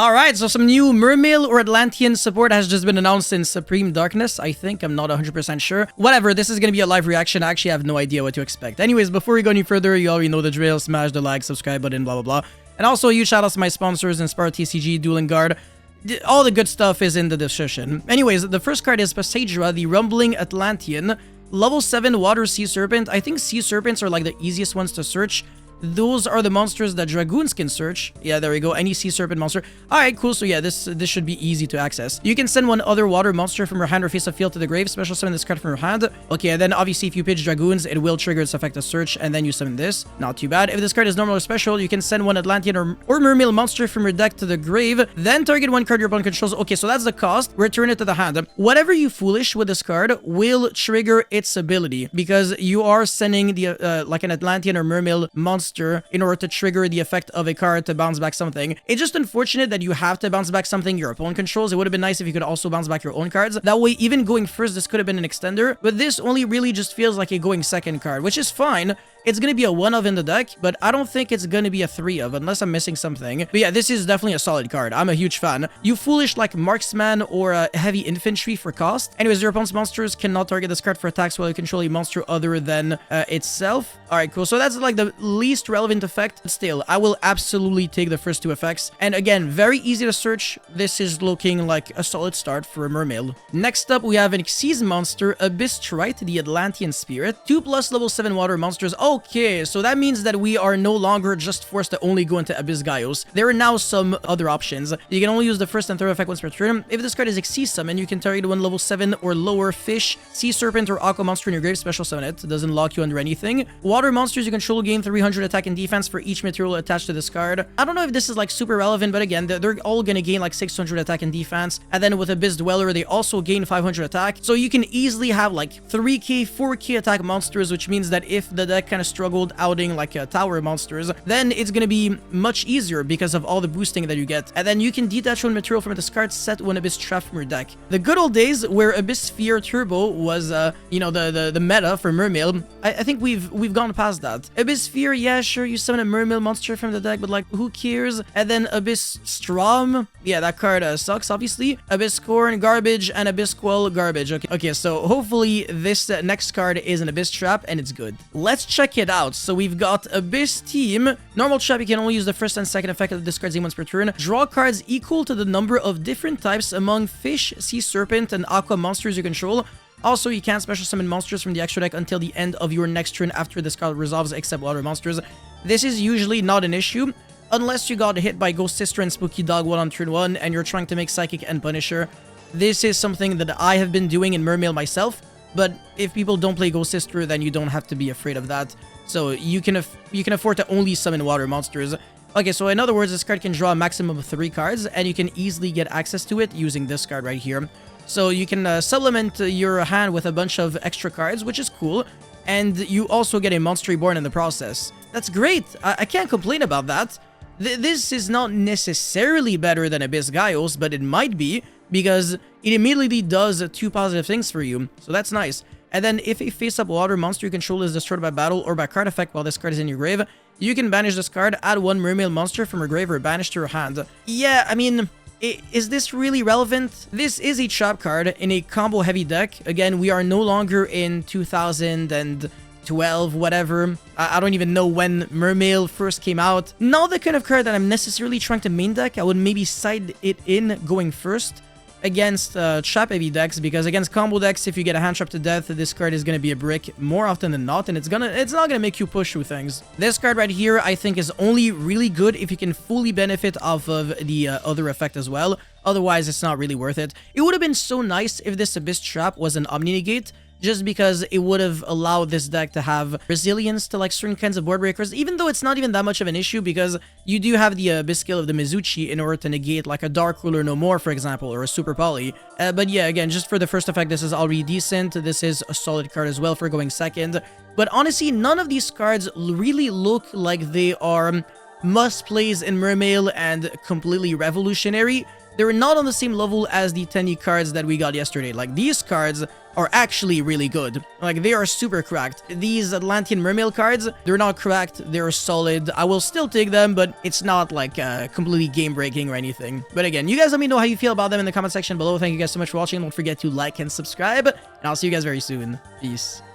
Alright, so some new Mermail or Atlantean support has just been announced in Supreme Darkness, I think. I'm not 100% sure. Whatever, this is going to be a live reaction. I actually have no idea what to expect. Anyways, before we go any further, you already know the drill. Smash the like, subscribe button, blah, blah, blah. And also, huge shout outs to my sponsors, Inspire TCG, Dueling Guard. All the good stuff is in the description. Anyways, the first card is Padra, the Rumbling Atlantean. Level 7 Water Sea Serpent. I think Sea Serpents are like the easiest ones to search. Those are the monsters that Dragoons can search. Yeah, there we go. Any Sea Serpent monster. Alright, cool. So yeah, this should be easy to access. You can send one other water monster from your hand or face of field to the grave. Special summon this card from your hand. Okay, and then obviously if you pitch Dragoons, it will trigger its effect of search, and then you summon this. Not too bad. If this card is normal or special, you can send one Atlantean or Mermail monster from your deck to the grave. Then target one card your opponent controls. Okay, so that's the cost. Return it to the hand. Whatever you foolish with this card will trigger its ability, because you are sending the like an Atlantean or Mermail monster in order to trigger the effect of a card to bounce back something. It's just unfortunate that you have to bounce back something your opponent controls. It would have been nice if you could also bounce back your own cards. That way, even going first, this could have been an extender, but this only really just feels like a going second card, which is fine. It's going to be a 1 of in the deck, but I don't think it's going to be a 3 of unless I'm missing something. But yeah, this is definitely a solid card. I'm a huge fan. You foolish like Marksman or Heavy Infantry for cost. Anyways, your opponent's monsters cannot target this card for attacks while you control a monster other than itself. Alright, cool. So that's like the least relevant effect. But still, I will absolutely take the first 2 effects. And again, very easy to search. This is looking like a solid start for a Mermail. Next up, we have an Xyz monster, Abyss Trite, the Atlantean Spirit. 2+ level 7 water monsters. Okay, so that means that we are no longer just forced to only go into Abyss Gaios. There are now some other options. You can only use the first and third effect once per turn. If this card is Xyz summon, you can target one level 7 or lower fish, sea serpent, or aqua monster in your grave, special summon it. It doesn't lock you under anything. Water monsters you control gain 300 attack and defense for each material attached to this card. I don't know if this is like super relevant, but again, they're all gonna gain like 600 attack and defense. And then with Abyss Dweller, they also gain 500 attack. So you can easily have like 3k, 4k attack monsters, which means that if the deck kind of struggled outing like tower monsters, then it's gonna be much easier because of all the boosting that you get. And then you can detach one material from a discard, set one Abyss Trap from your deck. The good old days where Abyss Sphere Turbo was you know, the meta for Mermail, I think we've gone past that. Abyss Sphere, yeah, sure, you summon a Mermail monster from the deck, but like, who cares? And then Abyss Strom, yeah, that card sucks, obviously. Abyss Scorn, garbage, and Abyss Quell, garbage. Okay, so hopefully this next card is an Abyss Trap, and it's good. Let's check it out. So we've got Abyss Team. Normal trap, you can only use the first and second effect of the discard once per turn. Draw cards equal to the number of different types among fish, sea serpent, and aqua monsters you control. Also, you can't special summon monsters from the extra deck until the end of your next turn after this card resolves, except water monsters. This is usually not an issue, unless you got hit by Ghost Sister and Spooky Dog 1 on turn 1, and you're trying to make Psychic and Punisher. This is something that I have been doing in Mermail myself, but if people don't play Ghost Sister, then you don't have to be afraid of that. So you can afford to only summon water monsters. Okay, so in other words, this card can draw a maximum of 3 cards, and you can easily get access to it using this card right here. So you can supplement your hand with a bunch of extra cards, which is cool, and you also get a Monster Reborn in the process. That's great! I can't complain about that. This is not necessarily better than Abyss Gaios, but it might be, because it immediately does 2 positive things for you, so that's nice. And then if a face-up water monster you control is destroyed by battle or by card effect while this card is in your grave, you can banish this card, add 1 Mermail monster from your grave or banish to your hand. Yeah, I mean, is this really relevant? This is a trap card in a combo-heavy deck. Again, we are no longer in 2012, whatever. I don't even know when Mermail first came out. Not the kind of card that I'm necessarily trying to main deck. I would maybe side it in going first against trap heavy decks, because against combo decks, if you get a hand trap to death, this card is going to be a brick more often than not, and it's not gonna make you push through things. This card right here, I think, is only really good if you can fully benefit off of the other effect as well. Otherwise, it's not really worth it. It would have been so nice if this Abyss Trap was an Omni Negate, just because it would have allowed this deck to have resilience to like certain kinds of board breakers, even though it's not even that much of an issue, because you do have the Abyss skill of the Mizuchi in order to negate like a Dark Ruler No More, for example, or a Super Poly. But yeah, again, just for the first effect, this is already decent. This is a solid card as well for going second. But honestly, none of these cards really look like they are must-plays in Mermail and completely revolutionary. they're not on the same level as the Tenny cards that we got yesterday. Like, these cards are actually really good. Like, they are super cracked. These Atlantean Mermail cards, they're not cracked, they're solid. I will still take them, but it's not like completely game-breaking or anything. But again, you guys let me know how you feel about them in the comment section below. Thank you guys so much for watching. Don't forget to like and subscribe, and I'll see you guys very soon. Peace.